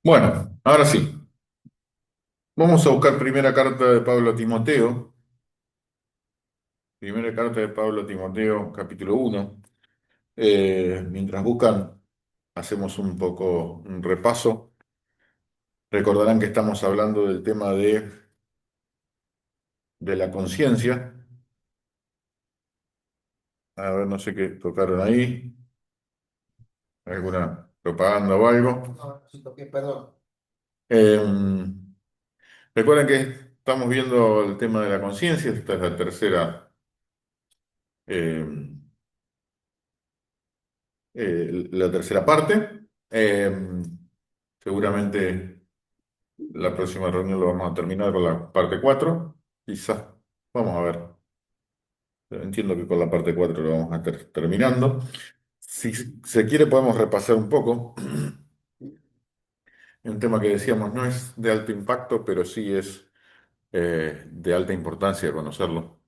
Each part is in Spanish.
Bueno, ahora sí, vamos a buscar primera carta de Pablo a Timoteo, primera carta de Pablo a Timoteo, capítulo 1. Mientras buscan, hacemos un poco un repaso. Recordarán que estamos hablando del tema de la conciencia. A ver, no sé qué tocaron ahí, alguna propaganda o algo. No, sí toqué, perdón. Eh, Recuerden que estamos viendo el tema de la conciencia, esta es eh, la tercera parte. Seguramente la próxima reunión lo vamos a terminar con la parte 4. Quizás, vamos a ver. Entiendo que con la parte 4 lo vamos a estar terminando. Si se quiere, podemos repasar un poco. Un tema que decíamos no es de alto impacto, pero sí es de alta importancia conocerlo,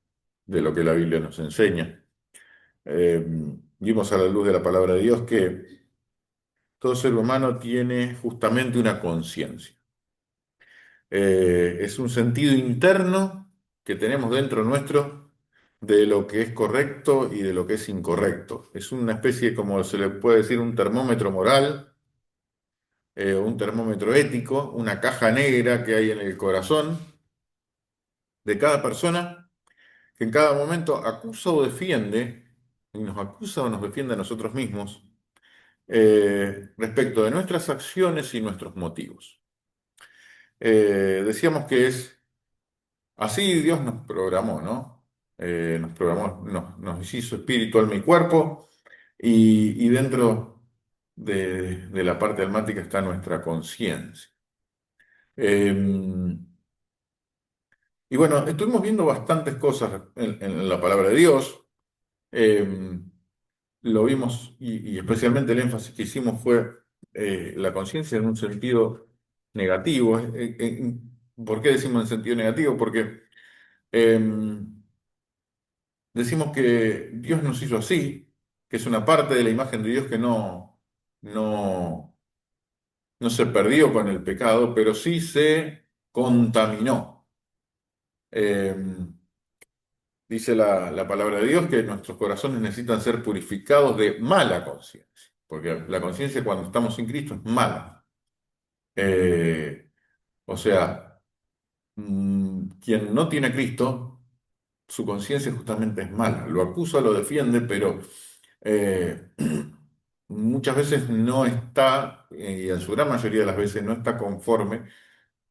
de lo que la Biblia nos enseña. Eh, Vimos a la luz de la palabra de Dios que todo ser humano tiene justamente una conciencia. Es un sentido interno que tenemos dentro nuestro de lo que es correcto y de lo que es incorrecto. Es una especie, como se le puede decir, un termómetro moral, un termómetro ético, una caja negra que hay en el corazón de cada persona que en cada momento acusa o defiende, y nos acusa o nos defiende a nosotros mismos respecto de nuestras acciones y nuestros motivos. Decíamos que es así Dios nos programó, ¿no? Nos programó, nos hizo espíritu, alma y cuerpo, y dentro de la parte almática está nuestra conciencia. Eh, y bueno, estuvimos viendo bastantes cosas en la palabra de Dios. Eh, lo vimos, y especialmente el énfasis que hicimos fue la conciencia en un sentido negativo. ¿Por qué decimos en sentido negativo? Porque decimos que Dios nos hizo así, que es una parte de la imagen de Dios que no, no se perdió con el pecado, pero sí se contaminó. Eh, Dice la palabra de Dios que nuestros corazones necesitan ser purificados de mala conciencia, porque la conciencia cuando estamos sin Cristo es mala. Eh, o sea, quien no tiene a Cristo, su conciencia justamente es mala. Lo acusa, lo defiende, pero eh, muchas veces no está, y en su gran mayoría de las veces no está conforme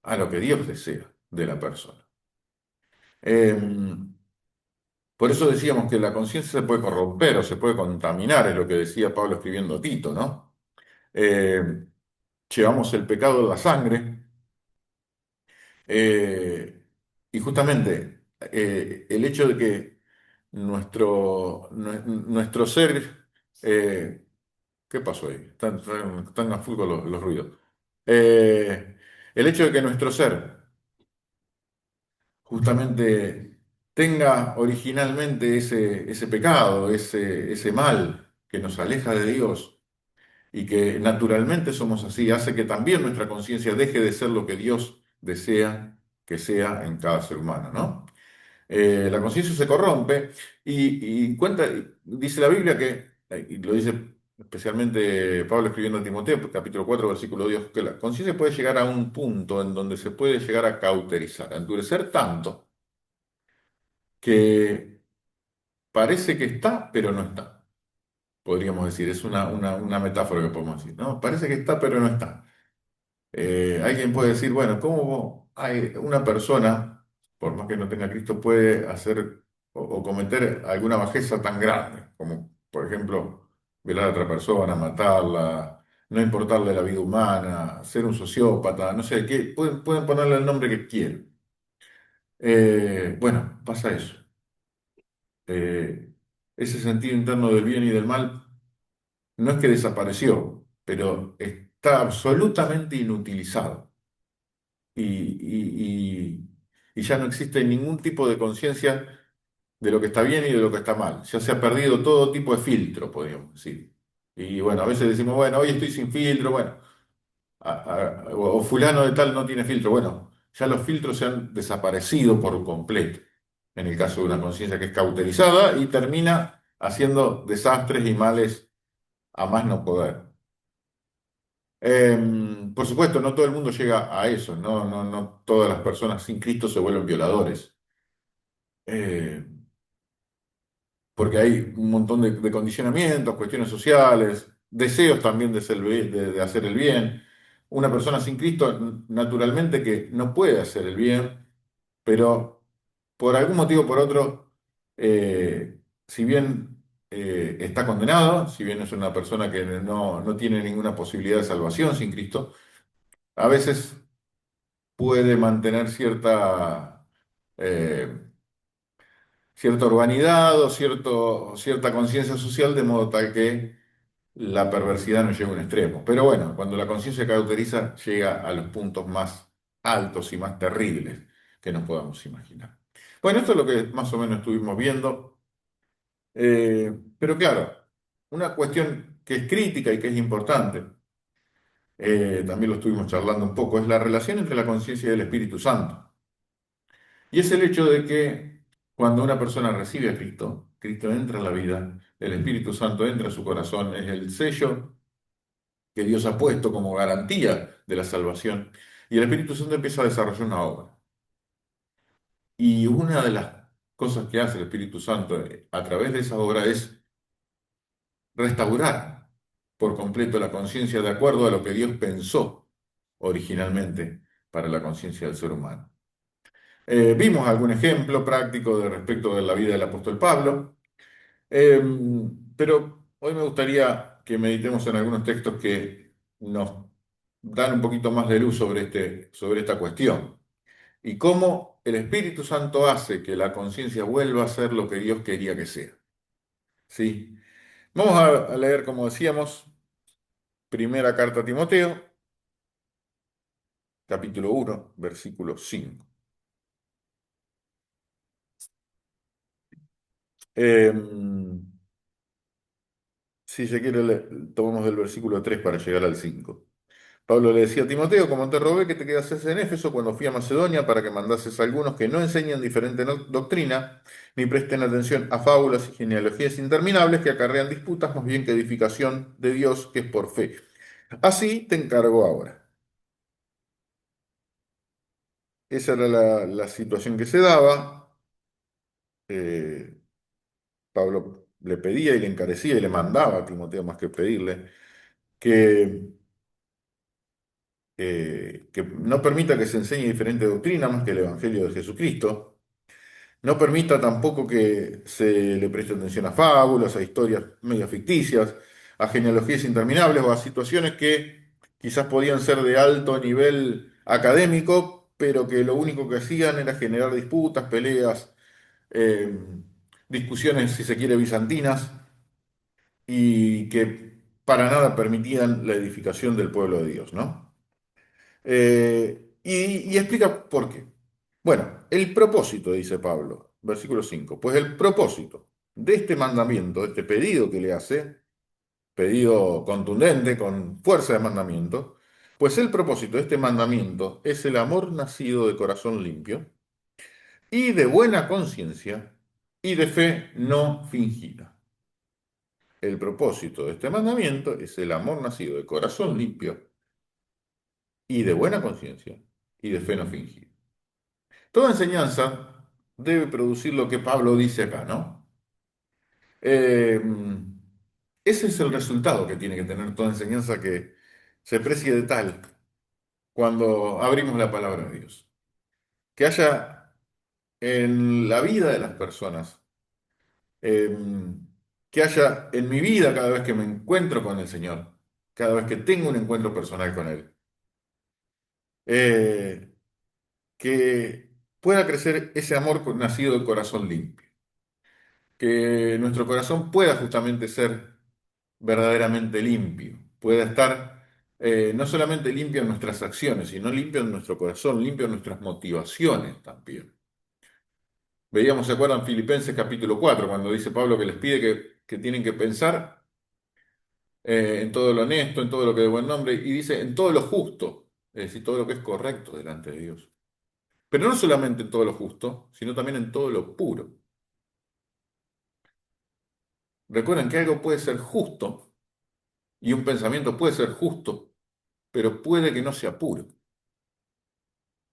a lo que Dios desea de la persona. Eh, por eso decíamos que la conciencia se puede corromper o se puede contaminar, es lo que decía Pablo escribiendo a Tito, ¿no? Eh, Llevamos el pecado en la sangre, eh, y justamente el hecho de que nuestro ser, ¿qué pasó ahí? Están a full con los ruidos. Eh, el hecho de que nuestro ser justamente tenga originalmente ese pecado, ese mal que nos aleja de Dios y que naturalmente somos así, hace que también nuestra conciencia deje de ser lo que Dios desea que sea en cada ser humano, ¿no? La conciencia se corrompe y dice la Biblia que, y lo dice especialmente Pablo escribiendo a Timoteo, capítulo 4 versículo 2, que la conciencia puede llegar a un punto en donde se puede llegar a cauterizar, a endurecer tanto que parece que está, pero no está. Podríamos decir, es una metáfora que podemos decir, ¿no? Parece que está, pero no está. Alguien puede decir, bueno, ¿cómo hay una persona, por más que no tenga Cristo, puede hacer o cometer alguna bajeza tan grande, como por ejemplo violar a otra persona, matarla, no importarle la vida humana, ser un sociópata, no sé, pueden ponerle el nombre que quieran. Bueno, pasa eso. Ese sentido interno del bien y del mal no es que desapareció, pero está absolutamente inutilizado. Y ya no existe ningún tipo de conciencia de lo que está bien y de lo que está mal. Ya se ha perdido todo tipo de filtro, podríamos decir. Y bueno, a veces decimos, bueno, hoy estoy sin filtro, bueno, o fulano de tal no tiene filtro. Bueno, ya los filtros se han desaparecido por completo en el caso de una conciencia que es cauterizada y termina haciendo desastres y males a más no poder. Por supuesto, no todo el mundo llega a eso, no todas las personas sin Cristo se vuelven violadores. Eh, Porque hay un montón de condicionamientos, cuestiones sociales, deseos también de de hacer el bien. Una persona sin Cristo, naturalmente que no puede hacer el bien, pero por algún motivo o por otro, si bien está condenado, si bien es una persona que no tiene ninguna posibilidad de salvación sin Cristo, a veces puede mantener eh, cierta urbanidad o cierta conciencia social de modo tal que la perversidad no llega a un extremo. Pero bueno, cuando la conciencia cauteriza llega a los puntos más altos y más terribles que nos podamos imaginar. Bueno, esto es lo que más o menos estuvimos viendo. Pero claro, una cuestión que es crítica y que es importante, también lo estuvimos charlando un poco, es la relación entre la conciencia y el Espíritu Santo. Y es el hecho de que cuando una persona recibe a Cristo, Cristo entra en la vida, el Espíritu Santo entra a su corazón, es el sello que Dios ha puesto como garantía de la salvación, y el Espíritu Santo empieza a desarrollar una obra. Y una de las cosas que hace el Espíritu Santo a través de esa obra es restaurar por completo la conciencia de acuerdo a lo que Dios pensó originalmente para la conciencia del ser humano. Vimos algún ejemplo práctico de respecto de la vida del apóstol Pablo. Eh, pero hoy me gustaría que meditemos en algunos textos que nos dan un poquito más de luz sobre sobre esta cuestión y cómo el Espíritu Santo hace que la conciencia vuelva a ser lo que Dios quería que sea. ¿Sí? Vamos a leer, como decíamos, primera carta a Timoteo, capítulo 1, versículo 5. Eh, si se quiere, tomamos del versículo 3 para llegar al 5. Pablo le decía a Timoteo, como te rogué que te quedases en Éfeso cuando fui a Macedonia para que mandases a algunos que no enseñan diferente doctrina, ni presten atención a fábulas y genealogías interminables que acarrean disputas más bien que edificación de Dios que es por fe. Así te encargo ahora. Esa era la situación que se daba. Eh, Pablo le pedía y le encarecía y le mandaba a Timoteo más que pedirle que, que no permita que se enseñe diferente doctrina más que el Evangelio de Jesucristo. No permita tampoco que se le preste atención a fábulas, a historias medio ficticias, a genealogías interminables o a situaciones que quizás podían ser de alto nivel académico, pero que lo único que hacían era generar disputas, peleas, eh, discusiones, si se quiere, bizantinas, y que para nada permitían la edificación del pueblo de Dios, ¿no? Y explica por qué. Bueno, el propósito, dice Pablo, versículo 5, pues el propósito de este mandamiento, de este pedido que le hace, pedido contundente, con fuerza de mandamiento, pues el propósito de este mandamiento es el amor nacido de corazón limpio y de buena conciencia y de fe no fingida. El propósito de este mandamiento es el amor nacido de corazón limpio y de buena conciencia y de fe no fingida. Toda enseñanza debe producir lo que Pablo dice acá, ¿no? Eh, Ese es el resultado que tiene que tener toda enseñanza que se precie de tal cuando abrimos la palabra de Dios. Que haya en la vida de las personas, eh, que haya en mi vida cada vez que me encuentro con el Señor, cada vez que tengo un encuentro personal con Él, eh, que pueda crecer ese amor nacido del corazón limpio, que nuestro corazón pueda justamente ser verdaderamente limpio, pueda estar no solamente limpio en nuestras acciones, sino limpio en nuestro corazón, limpio en nuestras motivaciones también. Veíamos, ¿se acuerdan? Filipenses capítulo 4 cuando dice Pablo que les pide que tienen que pensar en todo lo honesto, en todo lo que es de buen nombre, y dice en todo lo justo, es decir, todo lo que es correcto delante de Dios. Pero no solamente en todo lo justo, sino también en todo lo puro. Recuerden que algo puede ser justo y un pensamiento puede ser justo, pero puede que no sea puro.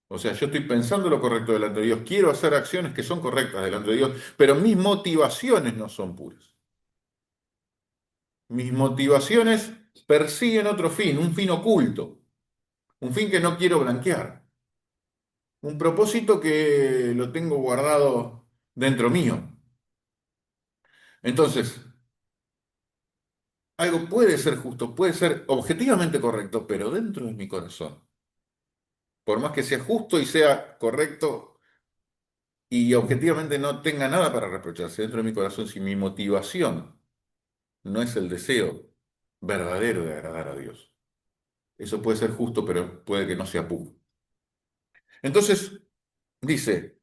O sea, yo estoy pensando lo correcto delante de Dios, quiero hacer acciones que son correctas delante de Dios, pero mis motivaciones no son puras. Mis motivaciones persiguen otro fin, un fin oculto, un fin que no quiero blanquear, un propósito que lo tengo guardado dentro mío. Entonces, algo puede ser justo, puede ser objetivamente correcto, pero dentro de mi corazón, por más que sea justo y sea correcto y objetivamente no tenga nada para reprocharse dentro de mi corazón, si mi motivación no es el deseo verdadero de agradar a Dios. Eso puede ser justo, pero puede que no sea puro. Entonces, dice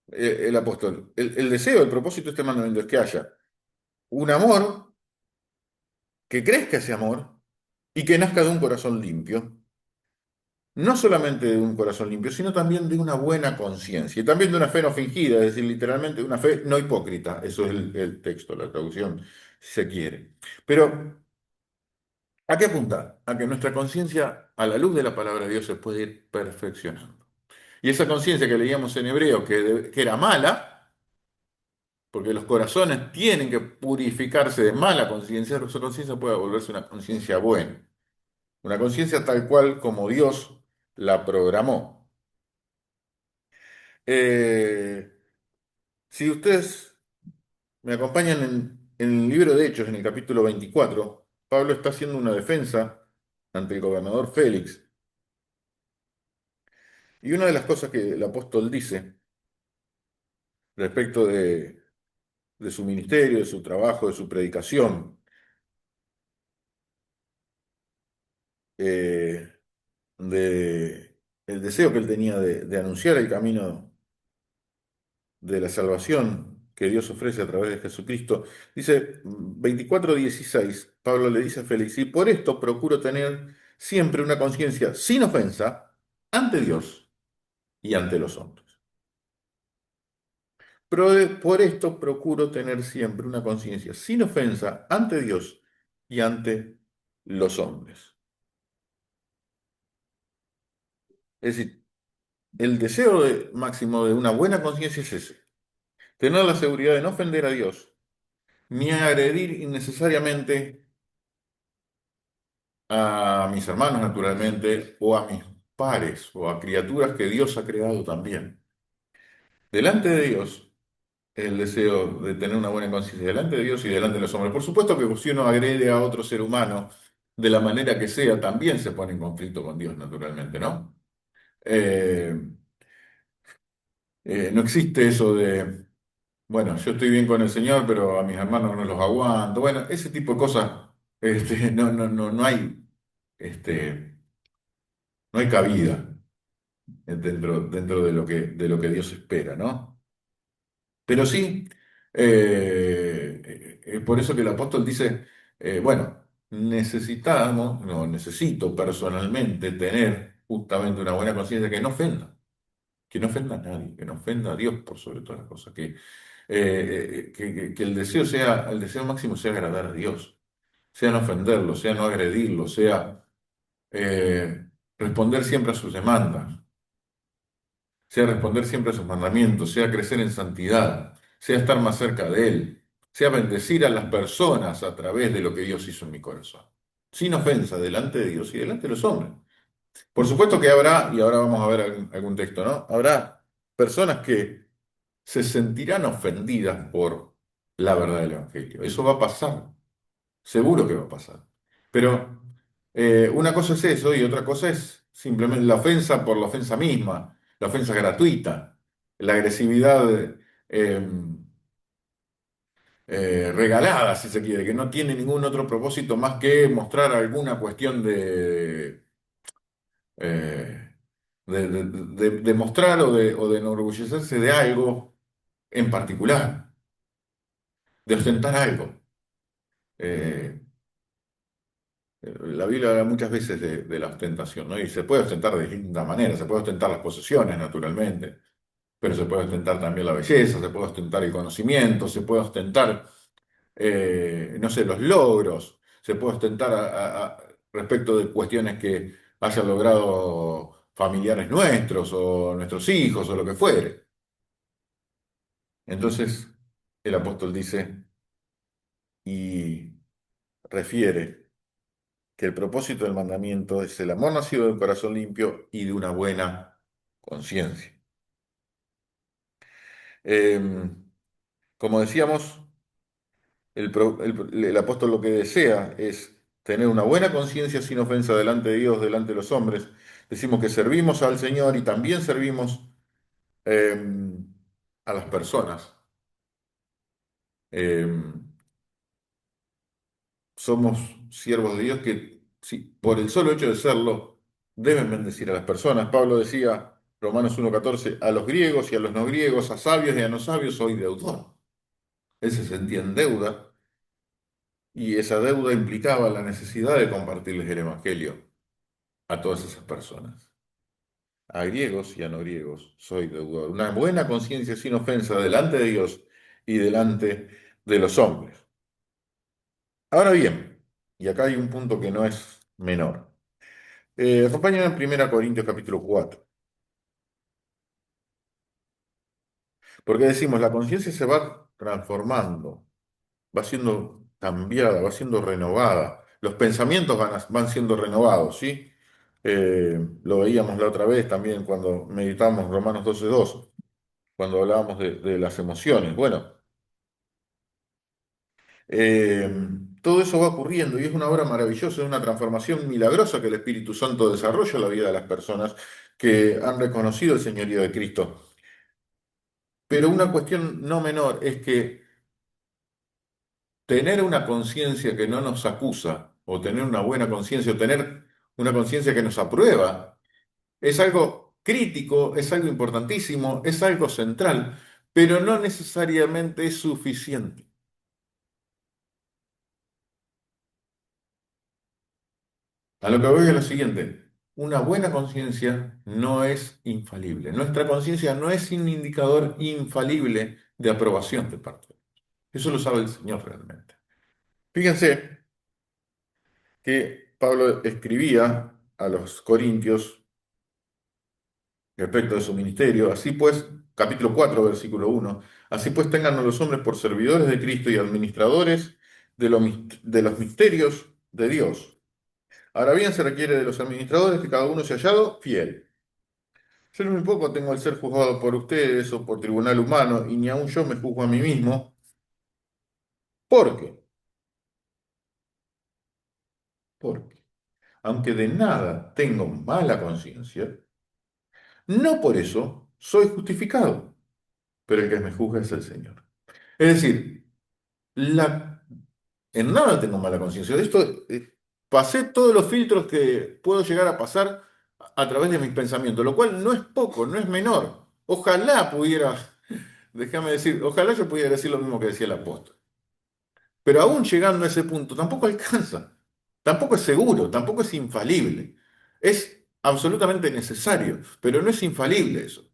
el apóstol, el deseo, el propósito de este mandamiento es que haya un amor, que crezca ese amor y que nazca de un corazón limpio. No solamente de un corazón limpio, sino también de una buena conciencia y también de una fe no fingida, es decir, literalmente una fe no hipócrita. Eso es el texto, la traducción, si se quiere. Pero ¿a qué apuntar? A que nuestra conciencia, a la luz de la palabra de Dios, se puede ir perfeccionando. Y esa conciencia que leíamos en hebreo, que era mala, porque los corazones tienen que purificarse de mala conciencia, esa conciencia puede volverse una conciencia buena, una conciencia tal cual como Dios la programó. Eh, si ustedes me acompañan en el libro de Hechos, en el capítulo 24, Pablo está haciendo una defensa ante el gobernador Félix. Y una de las cosas que el apóstol dice respecto de su ministerio, de su trabajo, de su predicación, eh, de el deseo que él tenía de anunciar el camino de la salvación que Dios ofrece a través de Jesucristo, dice 24:16, Pablo le dice a Félix, y por esto procuro tener siempre una conciencia sin ofensa ante Dios y ante los hombres. Por esto procuro tener siempre una conciencia sin ofensa ante Dios y ante los hombres. Es decir, el deseo máximo de una buena conciencia es ese, tener la seguridad de no ofender a Dios, ni agredir innecesariamente a mis hermanos, naturalmente, o a mis pares, o a criaturas que Dios ha creado también. Delante de Dios, el deseo de tener una buena conciencia delante de Dios y delante de los hombres. Por supuesto que si uno agrede a otro ser humano, de la manera que sea, también se pone en conflicto con Dios, naturalmente, ¿no? Eh, no existe eso de, bueno, yo estoy bien con el Señor, pero a mis hermanos no los aguanto. Bueno, ese tipo de cosas, no hay, este, no hay cabida dentro de lo que Dios espera, ¿no? Pero sí, por eso que el apóstol dice, bueno, no, necesito personalmente tener justamente una buena conciencia que no ofenda a nadie, que no ofenda a Dios por sobre todas las cosas, que el deseo sea, el deseo máximo sea agradar a Dios, sea no ofenderlo, sea no agredirlo, sea responder siempre a sus demandas, sea responder siempre a sus mandamientos, sea crecer en santidad, sea estar más cerca de Él, sea bendecir a las personas a través de lo que Dios hizo en mi corazón, sin ofensa delante de Dios y delante de los hombres. Por supuesto que habrá, y ahora vamos a ver algún texto, ¿no? Habrá personas que se sentirán ofendidas por la verdad del Evangelio. Eso va a pasar, seguro que va a pasar. Pero una cosa es eso y otra cosa es simplemente la ofensa por la ofensa misma, la ofensa gratuita, la agresividad eh, regalada, si se quiere, que no tiene ningún otro propósito más que mostrar alguna cuestión eh, de mostrar o de enorgullecerse de algo en particular, de ostentar algo. La Biblia habla muchas veces de la ostentación, ¿no? Y se puede ostentar de distintas maneras, se puede ostentar las posesiones, naturalmente, pero se puede ostentar también la belleza, se puede ostentar el conocimiento, se puede ostentar, no sé, los logros, se puede ostentar respecto de cuestiones que hayan logrado familiares nuestros o nuestros hijos o lo que fuere. Entonces, el apóstol dice y refiere que el propósito del mandamiento es el amor nacido del corazón limpio y de una buena conciencia. Eh, Como decíamos, el apóstol lo que desea es tener una buena conciencia sin ofensa delante de Dios, delante de los hombres. Decimos que servimos al Señor y también servimos eh, a las personas. Eh, Somos siervos de Dios que, sí, por el solo hecho de serlo, deben bendecir a las personas. Pablo decía, Romanos 1:14, a los griegos y a los no griegos, a sabios y a no sabios, soy deudor. Él se sentía en deuda y esa deuda implicaba la necesidad de compartirles el Evangelio a todas esas personas. A griegos y a no griegos, soy deudor. Una buena conciencia sin ofensa delante de Dios y delante de los hombres. Ahora bien, y acá hay un punto que no es menor. Acompáñame en 1 Corintios capítulo 4, porque decimos, la conciencia se va transformando, va siendo cambiada, va siendo renovada, los pensamientos van siendo renovados, ¿sí? Lo veíamos la otra vez también cuando meditamos Romanos 12:2, cuando hablábamos de las emociones. Bueno, eh, todo eso va ocurriendo y es una obra maravillosa, es una transformación milagrosa que el Espíritu Santo desarrolla en la vida de las personas que han reconocido el señorío de Cristo. Pero una cuestión no menor es que tener una conciencia que no nos acusa, o tener una buena conciencia, o tener una conciencia que nos aprueba, es algo crítico, es algo importantísimo, es algo central, pero no necesariamente es suficiente. A lo que voy es lo siguiente, una buena conciencia no es infalible. Nuestra conciencia no es un indicador infalible de aprobación de parte. Eso lo sabe el Señor realmente. Fíjense que Pablo escribía a los corintios respecto de su ministerio. Así pues, capítulo 4 versículo 1, así pues tengan a los hombres por servidores de Cristo y administradores de los misterios de Dios. Ahora bien, se requiere de los administradores que cada uno sea hallado fiel. Yo muy poco tengo el ser juzgado por ustedes o por tribunal humano, y ni aun yo me juzgo a mí mismo. ¿Por qué? Porque, aunque de nada tengo mala conciencia, no por eso soy justificado, pero el que me juzga es el Señor. Es decir, la, en nada tengo mala conciencia. De esto pasé todos los filtros que puedo llegar a pasar a través de mis pensamientos, lo cual no es poco, no es menor. Ojalá pudiera, déjame decir, ojalá yo pudiera decir lo mismo que decía el apóstol. Pero aún llegando a ese punto, tampoco alcanza, tampoco es seguro, tampoco es infalible. Es absolutamente necesario, pero no es infalible eso.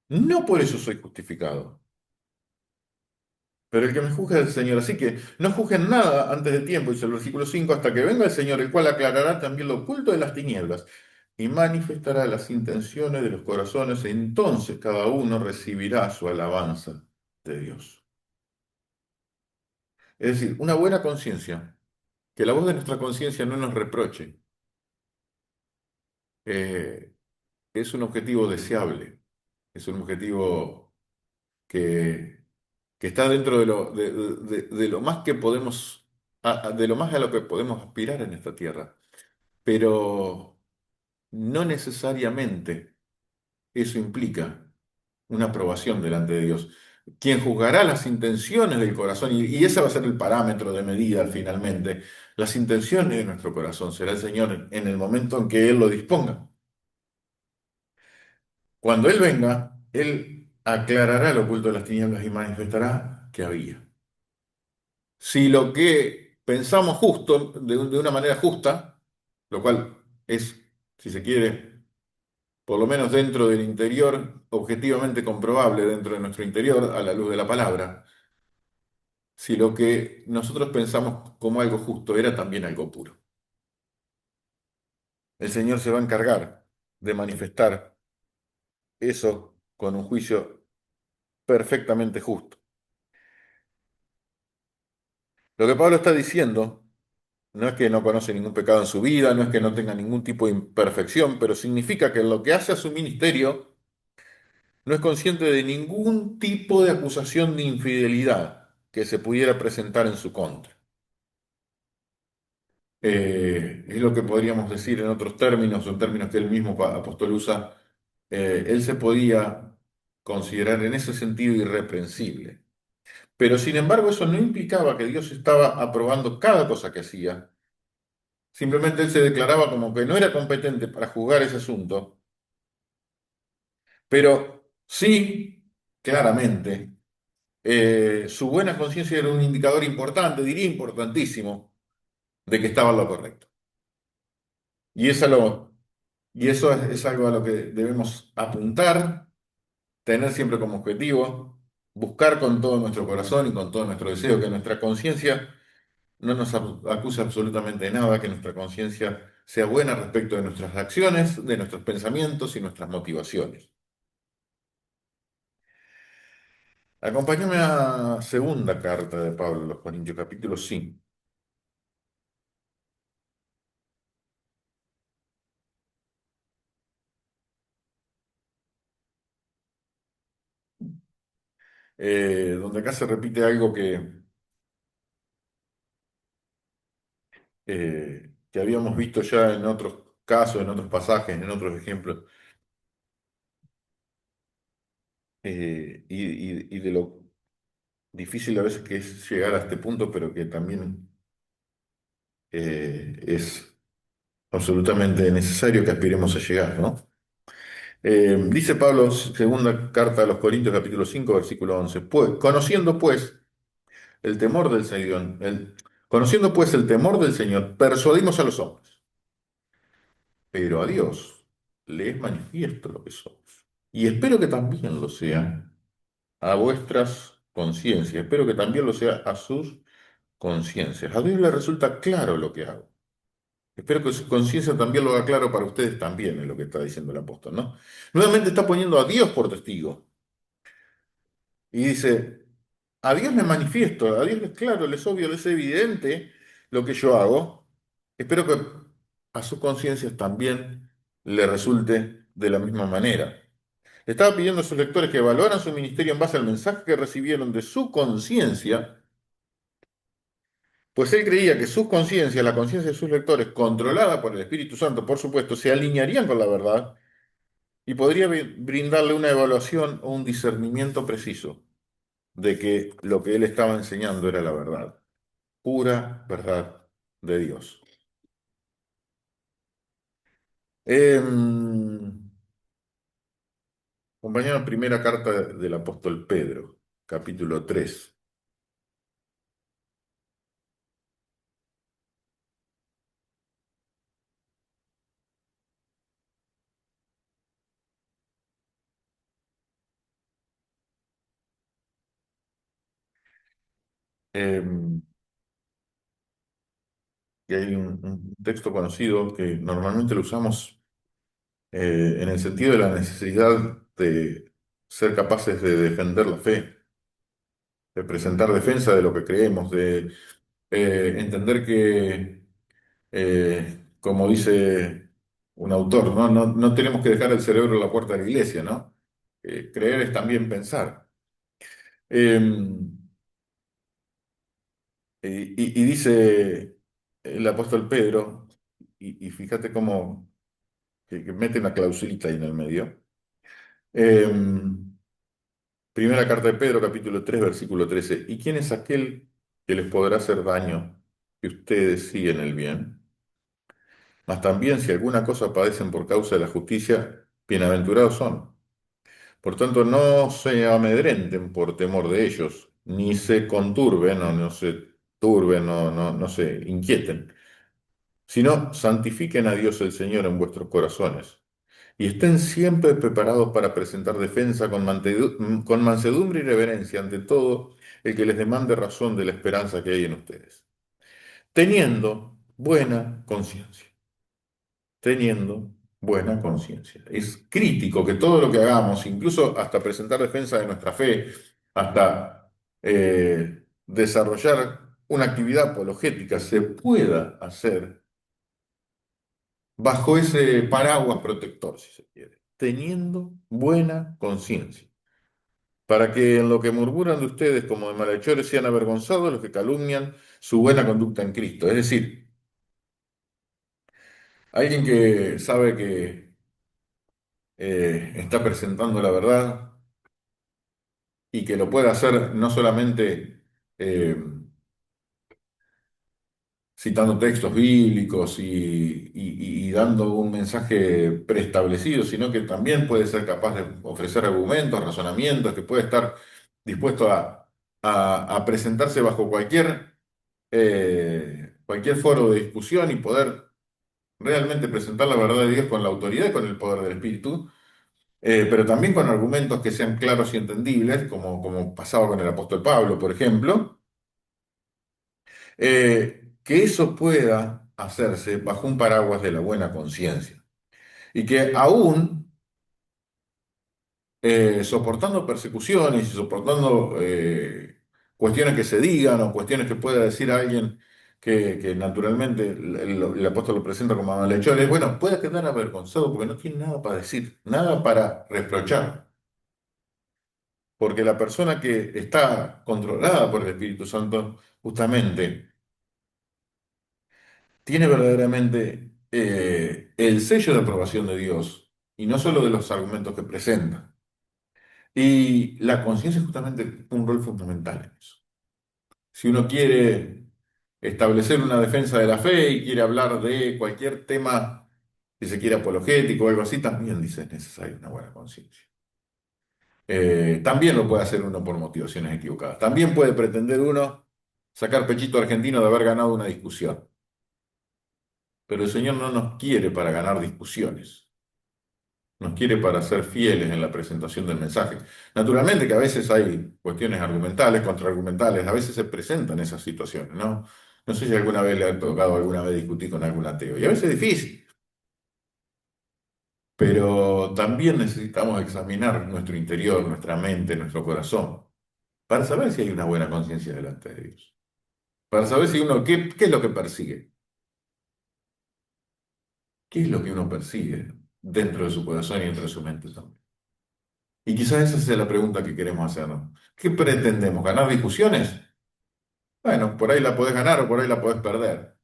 No por eso soy justificado. Pero el que me juzga es el Señor. Así que no juzguen nada antes de tiempo, dice el versículo 5, hasta que venga el Señor, el cual aclarará también lo oculto de las tinieblas y manifestará las intenciones de los corazones. Entonces cada uno recibirá su alabanza de Dios. Es decir, una buena conciencia, que la voz de nuestra conciencia no nos reproche, eh, es un objetivo deseable, es un objetivo que, que está dentro de lo más que podemos, de lo más a lo que podemos aspirar en esta tierra. Pero no necesariamente eso implica una aprobación delante de Dios. Quien juzgará las intenciones del corazón, y ese va a ser el parámetro de medida finalmente, las intenciones de nuestro corazón, será el Señor en el momento en que Él lo disponga. Cuando Él venga, Él aclarará lo oculto de las tinieblas y manifestará que había. si lo que pensamos justo, de una manera justa, lo cual es, si se quiere, por lo menos dentro del interior, objetivamente comprobable dentro de nuestro interior, a la luz de la palabra, si lo que nosotros pensamos como algo justo era también algo puro. El Señor se va a encargar de manifestar eso con un juicio perfectamente justo. Lo que Pablo está diciendo no es que no conoce ningún pecado en su vida, no es que no tenga ningún tipo de imperfección, pero significa que en lo que hace a su ministerio no es consciente de ningún tipo de acusación de infidelidad que se pudiera presentar en su contra. Es lo que podríamos decir en otros términos, o en términos que el mismo apóstol usa, él se podía considerar en ese sentido irreprensible. Pero sin embargo eso no implicaba que Dios estaba aprobando cada cosa que hacía. Simplemente él se declaraba como que no era competente para juzgar ese asunto, pero sí, claramente, su buena conciencia era un indicador importante, diría importantísimo, de que estaba en lo correcto. Y eso, y eso es algo a lo que debemos apuntar, tener siempre como objetivo, buscar con todo nuestro corazón y con todo nuestro deseo que nuestra conciencia no nos acuse absolutamente de nada, que nuestra conciencia sea buena respecto de nuestras acciones, de nuestros pensamientos y nuestras motivaciones. Acompáñame a segunda carta de Pablo a los Corintios, capítulo 5, donde acá se repite algo que habíamos visto ya en otros casos, en otros pasajes, en otros ejemplos, y de lo difícil a veces que es llegar a este punto, pero que también es absolutamente necesario que aspiremos a llegar, ¿no? Dice Pablo, segunda carta a los Corintios, capítulo 5 versículo 11, pues, el temor del Señor, conociendo pues el temor del Señor, persuadimos a los hombres, pero a Dios le es manifiesto lo que somos. Y espero que también lo sea a vuestras conciencias, espero que también lo sea a sus conciencias. A Dios le resulta claro lo que hago. Espero que su conciencia también lo haga claro para ustedes también, es lo que está diciendo el apóstol, ¿no? Nuevamente está poniendo a Dios por testigo. Y dice, a Dios le manifiesto, a Dios les claro, les obvio, les evidente lo que yo hago. Espero que a sus conciencias también le resulte de la misma manera. Estaba pidiendo a sus lectores que evaluaran su ministerio en base al mensaje que recibieron de su conciencia, pues él creía que sus conciencias, la conciencia de sus lectores, controlada por el Espíritu Santo, por supuesto, se alinearían con la verdad y podría brindarle una evaluación o un discernimiento preciso de que lo que él estaba enseñando era la verdad, pura verdad de Dios. Compañeros, primera carta del apóstol Pedro, capítulo 3. Y hay un texto conocido que normalmente lo usamos en el sentido de la necesidad de ser capaces de defender la fe, de presentar defensa de lo que creemos, de entender que como dice un autor, ¿no? No tenemos que dejar el cerebro en la puerta de la iglesia, ¿no? Creer es también pensar. Eh, y dice el apóstol Pedro, y fíjate cómo que mete una clausulita ahí en el medio. Eh, Primera carta de Pedro, capítulo 3 versículo 13. ¿Y quién es aquel que les podrá hacer daño si ustedes siguen el bien? Mas también si alguna cosa padecen por causa de la justicia, bienaventurados son. Por tanto, no se amedrenten por temor de ellos, ni se conturben o no se turben, no se inquieten, sino santifiquen a Dios el Señor en vuestros corazones y estén siempre preparados para presentar defensa con mansedumbre y reverencia ante todo el que les demande razón de la esperanza que hay en ustedes, teniendo buena conciencia, teniendo buena conciencia. Es crítico que todo lo que hagamos, incluso hasta presentar defensa de nuestra fe, hasta desarrollar una actividad apologética, se pueda hacer bajo ese paraguas protector, si se quiere, teniendo buena conciencia, para que en lo que murmuran de ustedes como de malhechores sean avergonzados los que calumnian su buena conducta en Cristo. Es decir, alguien que sabe que está presentando la verdad y que lo puede hacer no solamente eh, citando textos bíblicos y dando un mensaje preestablecido, sino que también puede ser capaz de ofrecer argumentos, razonamientos, que puede estar dispuesto a presentarse bajo cualquier foro de discusión y poder realmente presentar la verdad de Dios con la autoridad y con el poder del Espíritu, pero también con argumentos que sean claros y entendibles, como pasaba con el apóstol Pablo, por ejemplo, que eso pueda hacerse bajo un paraguas de la buena conciencia y que aún soportando persecuciones y soportando cuestiones que se digan o cuestiones que pueda decir alguien que naturalmente el apóstol lo presenta como malhechores, bueno, pueda quedar avergonzado porque no tiene nada para decir, nada para reprochar. Porque la persona que está controlada por el Espíritu Santo, justamente, tiene verdaderamente el sello de aprobación de Dios, y no solo de los argumentos que presenta. Y la conciencia es justamente un rol fundamental en eso. Si uno quiere establecer una defensa de la fe y quiere hablar de cualquier tema que se quiera apologético o algo así, también dice es necesaria una buena conciencia. También lo puede hacer uno por motivaciones equivocadas. También puede pretender uno sacar pechito argentino de haber ganado una discusión. Pero el Señor no nos quiere para ganar discusiones. Nos quiere para ser fieles en la presentación del mensaje. Naturalmente que a veces hay cuestiones argumentales, contraargumentales, a veces se presentan esas situaciones, ¿no? No sé si alguna vez le ha tocado alguna vez discutir con algún ateo. Y a veces es difícil, pero también necesitamos examinar nuestro interior, nuestra mente, nuestro corazón, para saber si hay una buena conciencia delante de Dios. Para saber si uno, ¿qué es lo que persigue? ¿Qué es lo que uno persigue dentro de su corazón y dentro de su mente también? Y quizás esa sea la pregunta que queremos hacernos. ¿Qué pretendemos? ¿Ganar discusiones? Bueno, por ahí la podés ganar o por ahí la podés perder.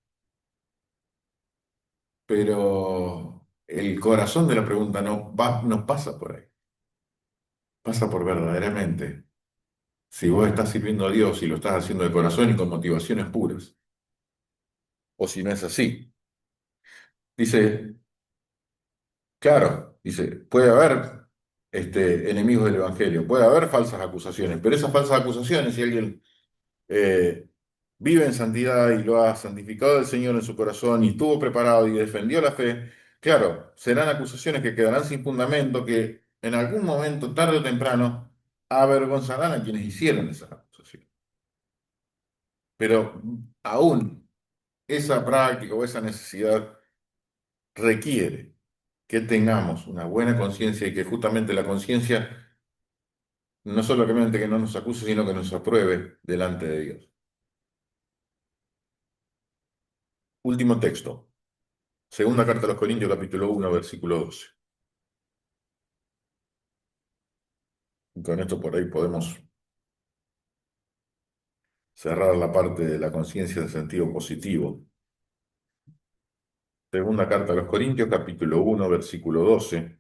Pero el corazón de la pregunta no pasa por ahí. Pasa por verdaderamente. Si vos estás sirviendo a Dios y lo estás haciendo de corazón y con motivaciones puras. O si no es así. Dice, claro, dice, puede haber enemigos del Evangelio, puede haber falsas acusaciones, pero esas falsas acusaciones, si alguien eh, vive en santidad y lo ha santificado el Señor en su corazón y estuvo preparado y defendió la fe, claro, serán acusaciones que quedarán sin fundamento, que en algún momento, tarde o temprano, avergonzarán a quienes hicieron esas acusaciones. Pero aún esa práctica o esa necesidad requiere que tengamos una buena conciencia y que justamente la conciencia no solamente que no nos acuse, sino que nos apruebe delante de Dios. Último texto. Segunda carta a los Corintios, capítulo 1, versículo 12. Y con esto por ahí podemos cerrar la parte de la conciencia en sentido positivo. Segunda carta a los Corintios, capítulo 1, versículo 12.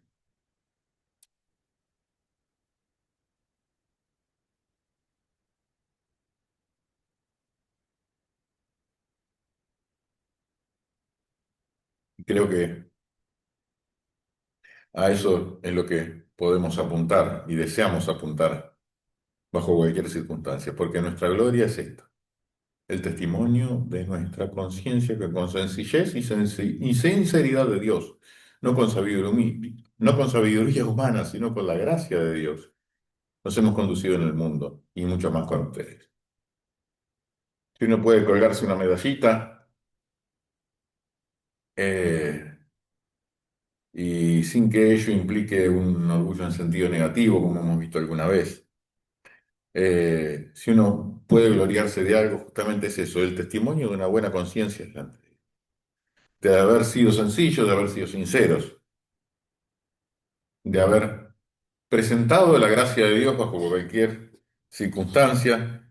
Y creo que a eso es lo que podemos apuntar y deseamos apuntar bajo cualquier circunstancia, porque nuestra gloria es esta, el testimonio de nuestra conciencia que con sencillez y sinceridad de Dios, no con sabiduría humana, sino con la gracia de Dios, nos hemos conducido en el mundo y mucho más con ustedes. Si uno puede colgarse una medallita eh, y sin que ello implique un orgullo en sentido negativo, como hemos visto alguna vez, si uno puede gloriarse de algo, justamente es eso, el testimonio de una buena conciencia delante de haber sido sencillos, de haber sido sinceros, de haber presentado la gracia de Dios bajo cualquier circunstancia,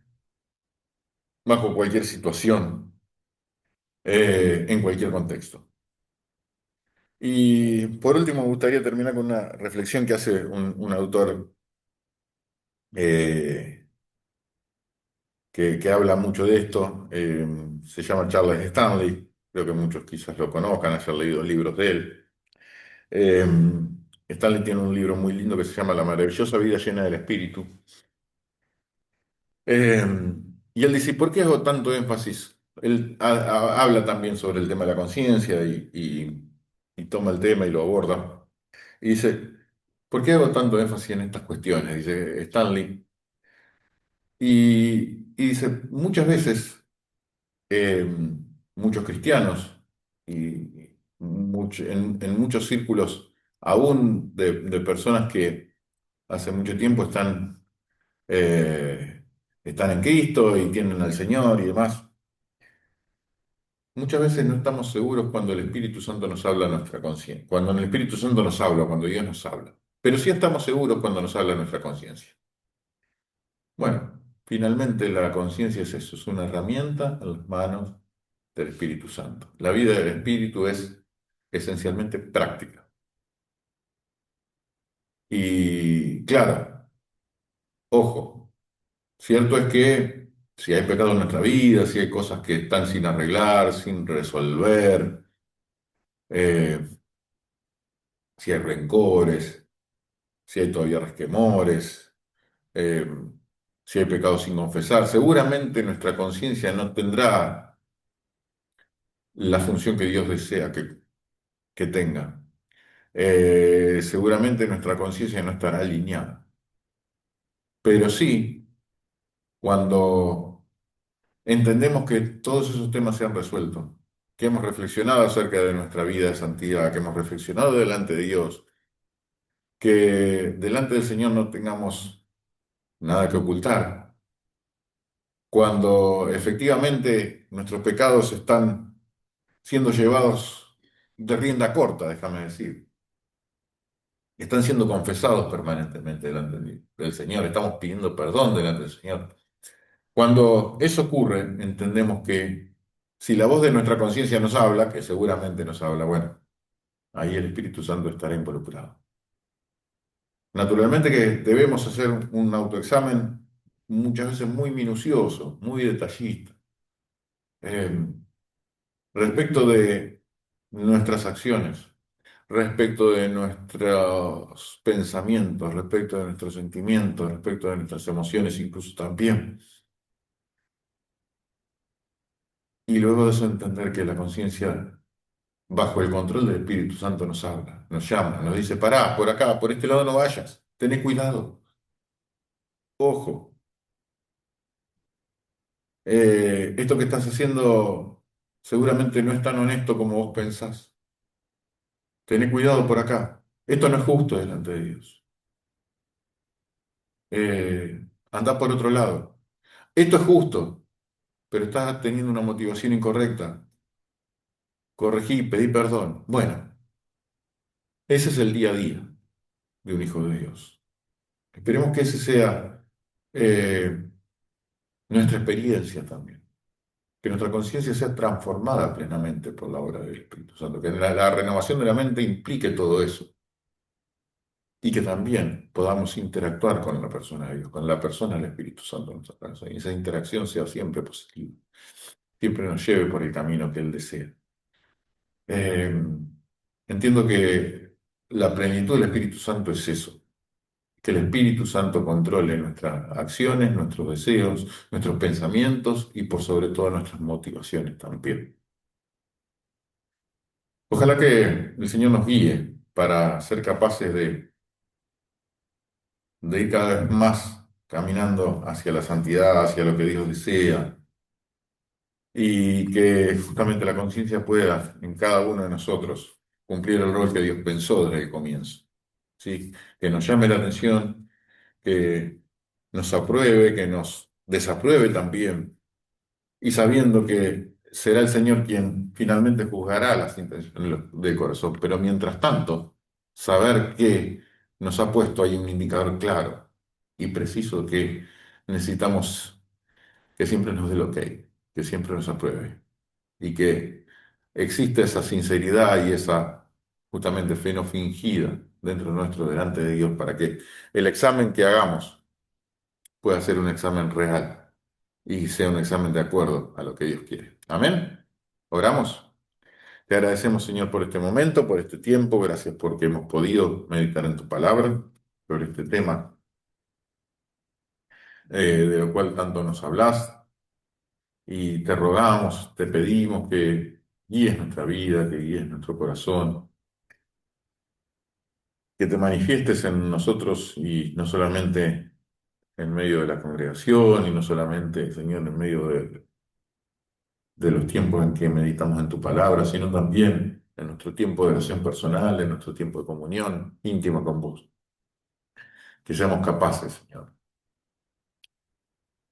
bajo cualquier situación, en cualquier contexto. Y por último, me gustaría terminar con una reflexión que hace un autor eh, que habla mucho de esto. Se llama Charles Stanley, creo que muchos quizás lo conozcan, hayan leído libros de él. Eh, Stanley tiene un libro muy lindo que se llama La maravillosa vida llena del espíritu. Eh, y él dice, ¿por qué hago tanto énfasis? Él habla también sobre el tema de la conciencia y toma el tema y lo aborda. Y dice, ¿por qué hago tanto énfasis en estas cuestiones? Dice Stanley. Y dice, muchas veces eh, muchos cristianos en muchos círculos, aún de personas que hace mucho tiempo eh, están en Cristo y tienen al Señor y demás. Muchas veces no estamos seguros cuando el Espíritu Santo nos habla a nuestra conciencia, cuando el Espíritu Santo nos habla, cuando Dios nos habla. Pero sí estamos seguros cuando nos habla nuestra conciencia. Bueno, finalmente la conciencia es eso, es una herramienta en las manos del Espíritu Santo. La vida del Espíritu es esencialmente práctica. Y claro, ojo, cierto es que si hay pecado en nuestra vida, si hay cosas que están sin arreglar, sin resolver, eh, si hay rencores, si hay todavía resquemores, eh, si hay pecados sin confesar, seguramente nuestra conciencia no tendrá la función que Dios desea que tenga. Seguramente nuestra conciencia no estará alineada. Pero sí, cuando entendemos que todos esos temas se han resuelto, que hemos reflexionado acerca de nuestra vida de santidad, que hemos reflexionado delante de Dios, que delante del Señor no tengamos nada que ocultar, cuando efectivamente nuestros pecados están siendo llevados de rienda corta, déjame decir, están siendo confesados permanentemente delante del Señor, estamos pidiendo perdón delante del Señor. Cuando eso ocurre, entendemos que si la voz de nuestra conciencia nos habla, que seguramente nos habla, bueno, ahí el Espíritu Santo estará involucrado. Naturalmente que debemos hacer un autoexamen muchas veces muy minucioso, muy detallista, eh, respecto de nuestras acciones, respecto de nuestros pensamientos, respecto de nuestros sentimientos, respecto de nuestras emociones incluso también. Y luego de eso entender que la conciencia, bajo el control del Espíritu Santo, nos habla, nos llama, nos dice, pará, por acá, por este lado no vayas, tené cuidado, ojo, esto que estás haciendo seguramente no es tan honesto como vos pensás, tené cuidado por acá, esto no es justo delante de Dios. Andá por otro lado, esto es justo, pero estás teniendo una motivación incorrecta, corregí, pedí perdón. Bueno, ese es el día a día de un hijo de Dios. Esperemos que ese sea eh, nuestra experiencia también, que nuestra conciencia sea transformada plenamente por la obra del Espíritu Santo, que la renovación de la mente implique todo eso y que también podamos interactuar con la persona de Dios, con la persona del Espíritu Santo en nuestra casa, y esa interacción sea siempre positiva, siempre nos lleve por el camino que Él desea. Eh, Entiendo que la plenitud del Espíritu Santo es eso, Que el Espíritu Santo controle nuestras acciones, nuestros deseos, nuestros pensamientos y por sobre todo nuestras motivaciones también. Ojalá que el Señor nos guíe para ser capaces de ir cada vez más caminando hacia la santidad, hacia lo que Dios desea, y que justamente la conciencia pueda en cada uno de nosotros cumplir el rol que Dios pensó desde el comienzo. ¿Sí? Que nos llame la atención, que nos apruebe, que nos desapruebe también, y sabiendo que será el Señor quien finalmente juzgará las intenciones del corazón. Pero mientras tanto, saber que nos ha puesto ahí un indicador claro y preciso que necesitamos que siempre nos dé el ok, que siempre nos apruebe y que existe esa sinceridad y esa justamente fe no fingida dentro nuestro delante de Dios para que el examen que hagamos pueda ser un examen real y sea un examen de acuerdo a lo que Dios quiere. Amén. Oramos. Te agradecemos, Señor, por este momento, por este tiempo. Gracias porque hemos podido meditar en tu palabra, sobre este tema de lo cual tanto nos hablas. Y te rogamos, te pedimos que guíes nuestra vida, que guíes nuestro corazón, que te manifiestes en nosotros y no solamente en medio de la congregación y no solamente, Señor, en medio de los tiempos en que meditamos en tu palabra, sino también en nuestro tiempo de oración personal, en nuestro tiempo de comunión íntima con vos. Que seamos capaces, Señor,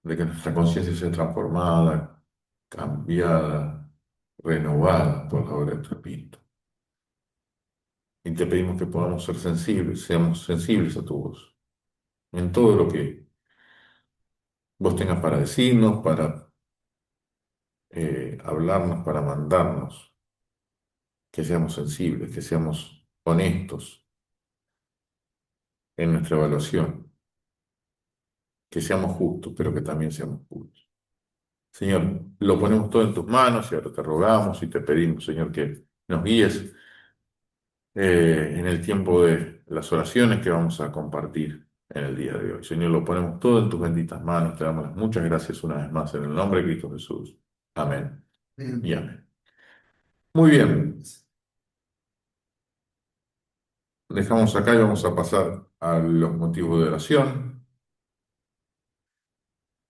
de que nuestra conciencia sea transformada, cambiada, renovada por la obra de tu Espíritu. Y te pedimos que podamos ser sensibles, seamos sensibles a tu voz, en todo lo que vos tengas para decirnos, para hablarnos, para mandarnos, que seamos sensibles, que seamos honestos en nuestra evaluación, que seamos justos, pero que también seamos puros. Señor, lo ponemos todo en tus manos y ahora te rogamos y te pedimos, Señor, que nos guíes en el tiempo de las oraciones que vamos a compartir en el día de hoy. Señor, lo ponemos todo en tus benditas manos. Te damos las muchas gracias una vez más en el nombre de Cristo Jesús. Amén y amén. Muy bien, dejamos acá y vamos a pasar a los motivos de oración.